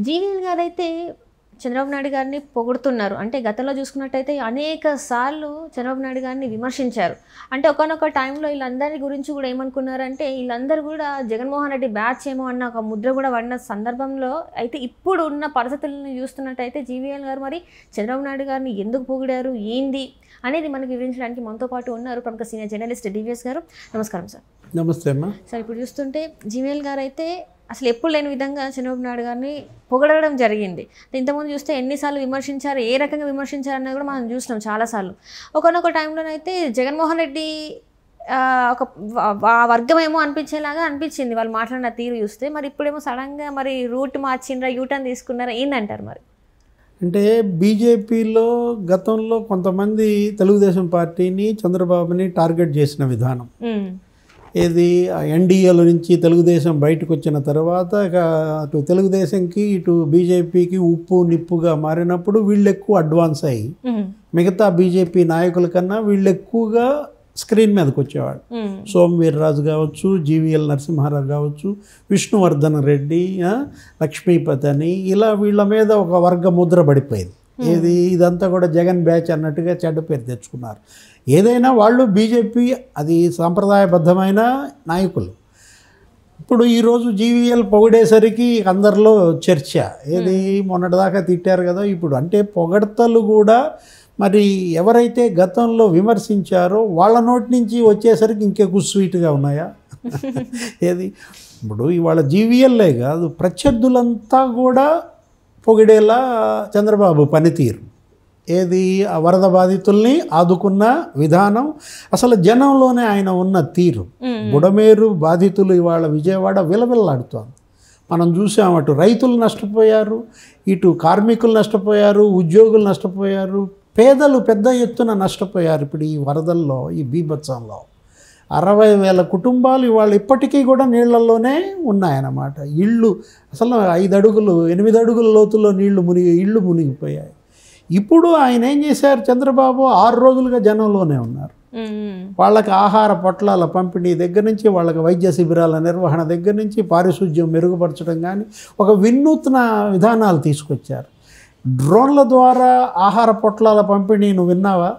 జీవీఎల్ గారైతే చంద్రబాబు నాయుడు గారిని పొగుడుతున్నారు. అంటే గతంలో చూసుకున్నట్టయితే అనేక సార్లు చంద్రబాబు నాయుడు గారిని విమర్శించారు. అంటే ఒకానొక టైంలో వీళ్ళందరి గురించి కూడా ఏమనుకున్నారంటే వీళ్ళందరూ కూడా జగన్మోహన్ రెడ్డి బ్యాచ్ ఏమో అన్న ఒక ముద్ర కూడా పడిన సందర్భంలో అయితే ఇప్పుడు ఉన్న పరిస్థితులను చూస్తున్నట్టయితే జీవీఎల్ గారు మరి చంద్రబాబు నాయుడు గారిని ఎందుకు పొగిడారు ఏంది అనేది మనకు వివరించడానికి మనతో పాటు ఉన్నారు ప్రముఖ సీనియర్ జర్నలిస్ట్ డివిఎస్ గారు. నమస్కారం సార్. నమస్తే అమ్మా. సార్, ఇప్పుడు చూస్తుంటే జీవీఎల్ గారు అయితే అసలు ఎప్పుడు లేని విధంగా చంద్రబాబు నాయుడు గారిని పొగడడం జరిగింది. ఇంతకుముందు చూస్తే ఎన్నిసార్లు విమర్శించారు, ఏ రకంగా విమర్శించారు అన్నది కూడా మనం చూసినాం చాలాసార్లు. ఒకనొక టైంలోనైతే జగన్మోహన్ రెడ్డి ఒక వర్గం ఏమో అనిపించేలాగా అనిపించింది వాళ్ళు మాట్లాడిన తీరు చూస్తే. మరి ఇప్పుడేమో సడన్గా మరి రూట్ మార్చిండ్రా, యూటర్న్ తీసుకున్నారా, ఏందంటారు మరి? అంటే బీజేపీలో గతంలో కొంతమంది తెలుగుదేశం పార్టీని చంద్రబాబుని టార్గెట్ చేసిన విధానం ఏది ఎన్డీఏల నుంచి తెలుగుదేశం బయటకు వచ్చిన తర్వాత అటు తెలుగుదేశంకి ఇటు బీజేపీకి ఉప్పు నిప్పుగా మారినప్పుడు వీళ్ళు ఎక్కువ అడ్వాన్స్ అయ్యి మిగతా బీజేపీ నాయకుల కన్నా వీళ్ళు ఎక్కువగా స్క్రీన్ మీదకి వచ్చేవాడు. సోమవీర్రాజు కావచ్చు, జీవీఎల్ నరసింహారావు కావచ్చు, విష్ణువర్ధన్ రెడ్డి, లక్ష్మీపతి అని ఇలా వీళ్ళ మీద ఒక వర్గ ముద్ర పడిపోయింది. ఇదంతా కూడా జగన్ బ్యాచ్ అన్నట్టుగా చెడ్డ పేరు తెచ్చుకున్నారు. ఏదైనా వాళ్ళు బీజేపీ అది సాంప్రదాయబద్ధమైన నాయకులు. ఇప్పుడు ఈరోజు జీవీఎల్ పొగిడేసరికి అందరిలో చర్చ మొన్నటిదాకా తిట్టారు కదా, ఇప్పుడు అంటే పొగడ్తలు కూడా మరి ఎవరైతే గతంలో విమర్శించారో వాళ్ళ నోటి నుంచి వచ్చేసరికి ఇంకెక్కువ స్వీట్గా ఉన్నాయా? ఇప్పుడు ఇవాళ జీవీఎల్లే కాదు ప్రత్యర్థులంతా కూడా పొగిడేలా చంద్రబాబు పనితీరు ఆ వరద బాధితుల్ని ఆదుకున్న విధానం, అసలు జనంలోనే ఆయన ఉన్న తీరు. బుడమేరు బాధితులు ఇవాళ విజయవాడ విలవిల్లాడుతోంది. మనం చూసాం, అటు రైతులు నష్టపోయారు, ఇటు కార్మికులు నష్టపోయారు, ఉద్యోగులు నష్టపోయారు, పేదలు పెద్ద ఎత్తున నష్టపోయారు. ఇప్పుడు ఈ వరదల్లో, ఈ బీభత్సంలో 60,000 కుటుంబాలు ఇవాళ ఇప్పటికీ కూడా నీళ్లలోనే ఉన్నాయన్నమాట. ఇళ్ళు అసలు 5 అడుగులు 8 అడుగుల లోతుల్లో ఇళ్ళు మునిగిపోయాయి. ఇప్పుడు ఆయన ఏం చేశారు, చంద్రబాబు 6 రోజులుగా జనంలోనే ఉన్నారు. వాళ్ళకి ఆహార పొట్లాల పంపిణీ దగ్గర నుంచి, వాళ్ళకి వైద్య శిబిరాల నిర్వహణ దగ్గర నుంచి, పారిశుధ్యం మెరుగుపరచడం కానీ ఒక వినూత్న విధానాలు తీసుకొచ్చారు. డ్రోన్ల ద్వారా ఆహార పొట్లాల పంపిణీ నువ్వు విన్నావా?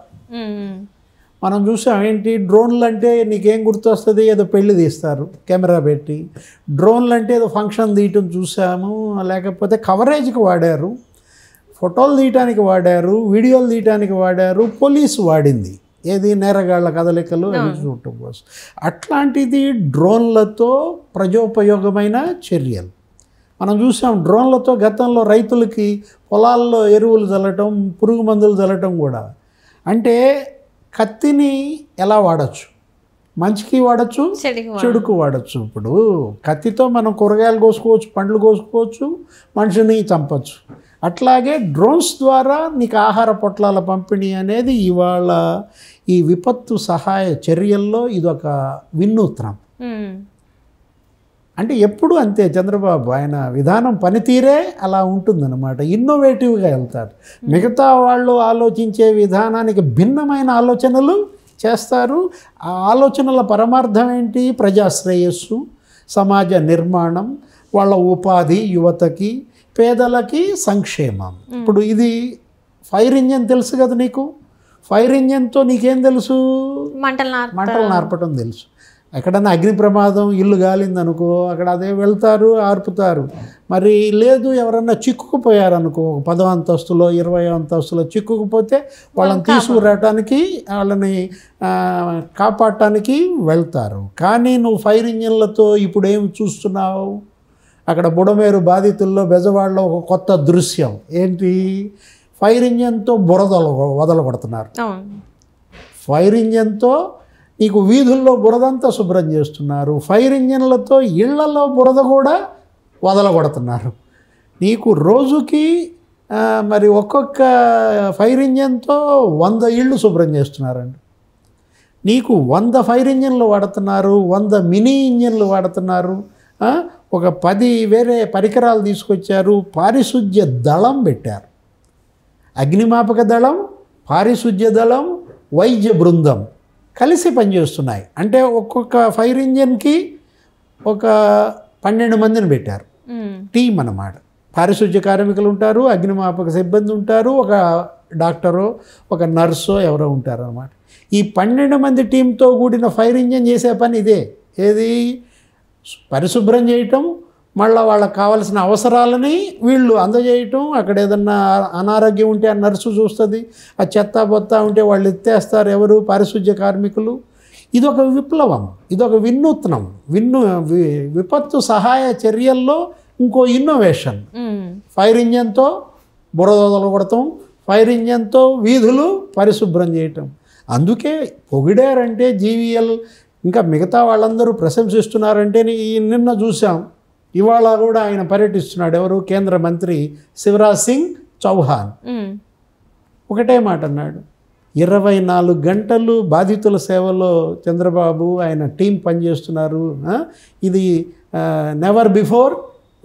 మనం చూసాం. డ్రోన్లు అంటే నీకేం గుర్తొస్తుంది? ఏదో పెళ్లి తీస్తారు కెమెరా పెట్టి. డ్రోన్లు అంటే ఏదో ఫంక్షన్ తీయటం చూసాము, లేకపోతే కవరేజ్కి వాడారు, ఫోటోలు తీయటానికి వాడారు, వీడియోలు తీయటానికి వాడారు, పోలీసు వాడింది నేరగాళ్ల కదలికలు అవి చూడటం కోసం. అట్లాంటిది డ్రోన్లతో ప్రజోపయోగమైన చర్యలు మనం చూసాం. డ్రోన్లతో గతంలో రైతులకి పొలాల్లో ఎరువులు చల్లటం, పురుగు మందులు చల్లటం కూడా. అంటే కత్తిని ఎలా వాడచ్చు, మంచికి వాడచ్చు, చెడుకు వాడచ్చు. ఇప్పుడు కత్తితో మనం కూరగాయలు కోసుకోవచ్చు, పండ్లు కోసుకోవచ్చు, మనిషిని చంపచ్చు. అట్లాగే డ్రోన్స్ ద్వారా నీకు ఆహార పొట్లాల పంపిణీ అనేది ఇవాళ ఈ విపత్తు సహాయ చర్యల్లో ఇదొక వినూత్నం. అంటే ఎప్పుడు అంతే చంద్రబాబు, ఆయన విధానం పనితీరే అలా ఉంటుందన్నమాట. ఇన్నోవేటివ్గా వెళ్తారు. మిగతా వాళ్ళు ఆలోచించే విధానానికి భిన్నమైన ఆలోచనలు చేస్తారు. ఆ ఆలోచనల పరమార్థం ఏంటి? ప్రజాశ్రేయస్సు, సమాజ నిర్మాణం, వాళ్ళ ఉపాధి, యువతకి, పేదలకి సంక్షేమం. ఇప్పుడు ఇది ఫైర్ ఇంజన్ తెలుసు కదా నీకు. ఫైర్ ఇంజన్తో నీకేం తెలుసు? మంటలు నార్పటం తెలుసు. ఎక్కడన్నా అగ్ని ప్రమాదం, ఇల్లు గాలిందనుకో, అక్కడ అదే వెళ్తారు, ఆర్పుతారు. మరి లేదు ఎవరన్నా చిక్కుకుపోయారనుకో, 10వ అంతస్తులో 20వ అంతస్తులో చిక్కుకుపోతే వాళ్ళని తీసుకురావటానికి, వాళ్ళని కాపాడటానికి వెళ్తారు. కానీ నువ్వు ఫైర్ ఇంజన్లతో ఇప్పుడు ఏమి చూస్తున్నావు? అక్కడ బుడమేరు బాధితుల్లో బెజవాడలో ఒక కొత్త దృశ్యం ఫైర్ ఇంజన్తో బురదలు వదలగొడుతున్నారు. ఫైర్ ఇంజన్తో నీకు వీధుల్లో బురదంతా శుభ్రం చేస్తున్నారు. ఫైర్ ఇంజన్లతో ఇళ్లలో బురద కూడా వదలగొడుతున్నారు. నీకు రోజుకి మరి ఒక్కొక్క ఫైర్ ఇంజన్తో 100 ఇళ్ళు శుభ్రం చేస్తున్నారండి. నీకు 100 ఫైర్ ఇంజన్లు వాడుతున్నారు, 100 మినీ ఇంజన్లు వాడుతున్నారు. ఒక 10 వేరే పరికరాలు తీసుకొచ్చారు. పారిశుధ్య దళం పెట్టారు. అగ్నిమాపక దళం, పారిశుధ్య దళం, వైద్య బృందం కలిసి పనిచేస్తున్నాయి. అంటే ఒక్కొక్క ఫైర్ ఇంజన్కి ఒక 12 మందిని పెట్టారు. టీం అన్నమాట. పారిశుద్ధ్య కార్మికులు ఉంటారు, అగ్నిమాపక సిబ్బంది ఉంటారు, ఒక డాక్టరో ఒక నర్సో ఎవరో ఉంటారు అన్నమాట. ఈ 12 మంది టీంతో కూడిన ఫైర్ ఇంజిన్ చేసే పని ఇదే. ఏది? పరిశుభ్రం చేయటం, మళ్ళీ వాళ్ళకి కావాల్సిన అవసరాలని వీళ్ళు అందజేయటం. అక్కడ ఏదన్నా అనారోగ్యం ఉంటే ఆ నర్సు చూస్తుంది, ఆ చెత్త బొత్త ఉంటే వాళ్ళు ఎత్తేస్తారు ఎవరు? పారిశుద్ధ్య కార్మికులు. ఇదొక విప్లవం, ఇదొక వినూత్నం, విపత్తు సహాయ చర్యల్లో ఇంకో ఇన్నోవేషన్. ఫైర్ ఇంజన్తో బురదలు కొడతాం, ఫైర్ ఇంజన్తో వీధులు పరిశుభ్రం చేయటం. అందుకే పొగిడారంటే జీవీఎల్, ఇంకా మిగతా వాళ్ళందరూ ప్రశంసిస్తున్నారంటే నిన్న చూసాం, ఇవాళ కూడా ఆయన పర్యటిస్తున్నాడు. ఎవరు? కేంద్ర మంత్రి శివరాజ్ సింగ్ చౌహాన్. ఒకటే మాట అన్నాడు, 24 గంటలు బాధితుల సేవలో చంద్రబాబు ఆయన టీం పనిచేస్తున్నారు. ఇది నెవర్ బిఫోర్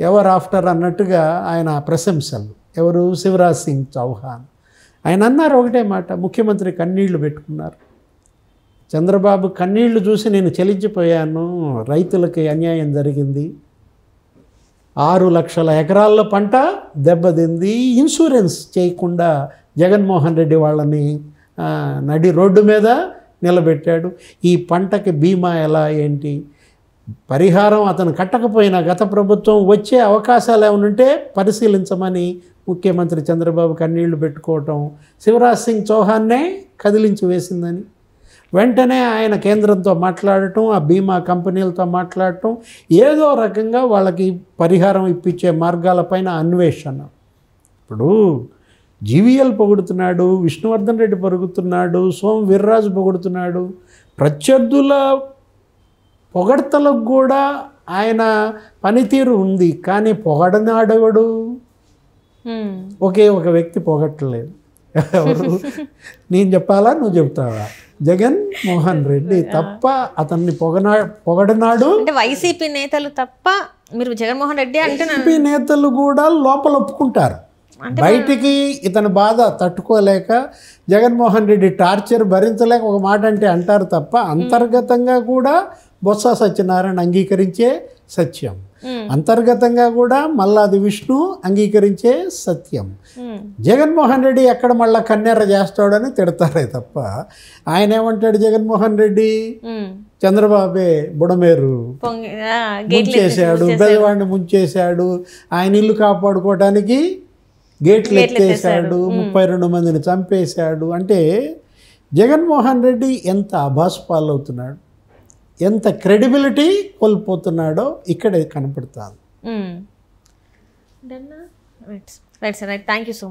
ఎవర్ ఆఫ్టర్ అన్నట్టుగా ఆయన ప్రశంసలు. ఎవరు? శివరాజ్ సింగ్ చౌహాన్. ఆయన అన్నారు ఒకటే మాట, ముఖ్యమంత్రి కన్నీళ్లు పెట్టుకున్నారు. చంద్రబాబు కన్నీళ్లు చూసి నేను చలించిపోయాను, రైతులకి అన్యాయం జరిగింది, 6 లక్షల ఎకరాల్లో పంట దెబ్బతింది, ఇన్సూరెన్స్ చేయకుండా జగన్మోహన్ రెడ్డి వాళ్ళని నడి రోడ్డు మీద నిలబెట్టాడు, ఈ పంటకి బీమా ఎలా ఏంటి, పరిహారం అతను కట్టకపోయినా గత ప్రభుత్వం వచ్చే అవకాశాలు ఏమైనా ఉంటే పరిశీలించమని ముఖ్యమంత్రి చంద్రబాబు కన్నీళ్లు పెట్టుకోవటం శివరాజ్ సింగ్ చౌహాన్నే కదిలించి వేసిందని. వెంటనే ఆయన కేంద్రంతో మాట్లాడటం, ఆ బీమా కంపెనీలతో మాట్లాడటం, ఏదో రకంగా వాళ్ళకి పరిహారం ఇప్పించే మార్గాలపైన అన్వేషణ. ఇప్పుడు జీవీఎల్ పొగుడుతున్నాడు, విష్ణువర్ధన్ రెడ్డి పొగుడుతున్నాడు, సోమ వీర్రాజు పొగుడుతున్నాడు. ప్రత్యర్థుల పొగడ్తలకు కూడా ఆయన పనితీరు ఉంది, కానీ పొగడనాడెవడు? ఒకే ఒక వ్యక్తి పొగట్టలేదు. ఎవరు? నేను చెప్పాలా, నువ్వు చెప్తావా? జగన్మోహన్ రెడ్డి తప్ప అతన్ని పొగడనాడు. అంటే వైసీపీ నేతలు తప్ప, మీరు జగన్మోహన్ రెడ్డి అంటే వైసీపీ నేతలు కూడా లోపల ఒప్పుకుంటారు, బయటికి ఇతని బాధ తట్టుకోలేక జగన్మోహన్ రెడ్డి టార్చర్ భరించలేక ఒక మాట అంటే అంటారు తప్ప అంతర్గతంగా కూడా బొత్స సత్యనారాయణ అంగీకరించే సత్యం, అంతర్గతంగా కూడా మల్లాది విష్ణు అంగీకరించే సత్యం. జగన్మోహన్ రెడ్డి ఎక్కడ మళ్ళా కన్నెర్ర చేస్తాడని తిడతారే తప్ప ఆయన ఏమంటాడు? జగన్మోహన్ రెడ్డి చంద్రబాబే బుడమేరు ముంచేశాడు, బెజవాడిని ముంచేశాడు, ఆయన ఇల్లు కాపాడుకోవడానికి గేట్లు ఎత్తేసాడు, 32 మందిని చంపేశాడు. అంటే జగన్మోహన్ రెడ్డి ఎంత అభాసుపాలవుతున్నాడు, ఎంత క్రెడిబిలిటీ కోల్పోతున్నాడో ఇక్కడే కనపడుతుంది. Right sir, right. Thank you so much.